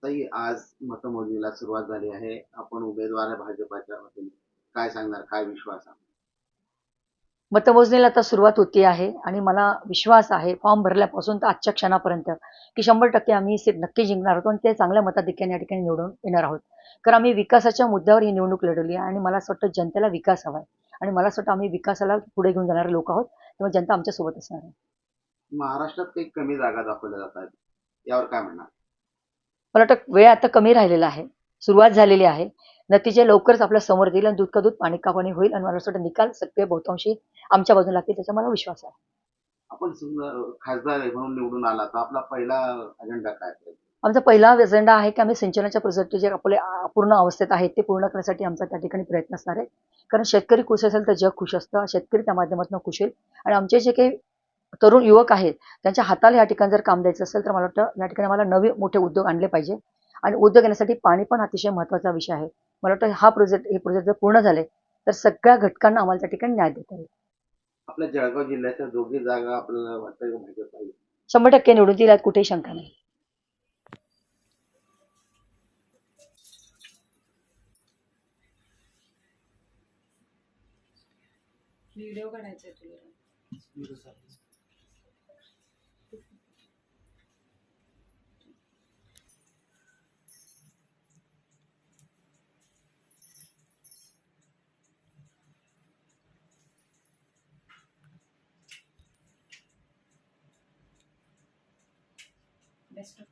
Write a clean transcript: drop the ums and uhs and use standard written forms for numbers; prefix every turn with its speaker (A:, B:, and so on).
A: ताई, आज मतमोजणीला सुरुवात झाली आहे. आपण उमेदवार आहे भाजपाच्या वतीने. काय सांगणार? काय विश्वास आहे?
B: मतमोजणीला आता सुरुवात होती आहे आणि मला विश्वास आहे फॉर्म भरल्यापासून तर आजच्या क्षणापर्यंत की 100% आम्ही सीट नक्की जिंकणार आहोत आणि ते चांगल्या मताधिक्याने या ठिकाणी निवडून येणार आहोत. कारण आम्ही विकासाच्या मुद्द्यावर ही निवडणूक लढवली आहे आणि मला असं वाटतं जनतेला विकास हवा आहे आणि मला असं वाटतं आम्ही विकासाला पुढे घेऊन जाणारे लोक आहोत, त्यामुळे जनता आमच्या सोबत असणार आहे.
A: महाराष्ट्रात काही कमी जागा दाखवल्या जात आहेत. यावर काय म्हणणार?
B: मला वाटतं वेळ आता कमी राहिलेला आहे, सुरुवात झालेली आहे. नतीजे लवकरच आपल्या समोर येईल आणि दूध का दूध पाणी का पाणी होईल आणि मला असं वाटतं निकाल सगळे बहुतांशी आमच्या बाजूला लागतील, त्याचा मला विश्वास आहे.
A: आपण समजा खासदार आहे म्हणून निवडून आला, तर आपला पहिला अजेंडा काय असेल?
B: आमचा पहिला अजेंडा आहे की आम्ही सिंचनाच्या प्रोजेक्ट जे आपले अपूर्ण अवस्थेत आहेत ते पूर्ण करण्यासाठी आमचा त्या ठिकाणी प्रयत्न असणार आहे. कारण शेतकरी खुश असेल तर जग खुश असतं. शेतकरी त्या माध्यमातून खुश होईल आणि आमचे जे काही तरुण युवक आहेत त्यांच्या हाताला या ठिकाणी जर काम द्यायचं असेल तर मला वाटतं या ठिकाणी मला नवे मोठे उद्योग आणले पाहिजे आणि उद्योग येण्यासाठी पाणी पण अतिशय महत्त्वाचा विषय आहे. मला वाटतं हे प्रोजेक्ट जर पूर्ण झाले तर सगळ्या घटकांना आम्हाला त्या ठिकाणी न्याय देता येईल.
A: आपल्या जळगाव जिल्ह्याच्या दोघी जागा आपल्याला वाटतं की भाजप आहे.
B: 100% निवडून येईल यात कुठेही शंका नाही.
C: व्हिडिओ काढायचा आहे तुला. Best of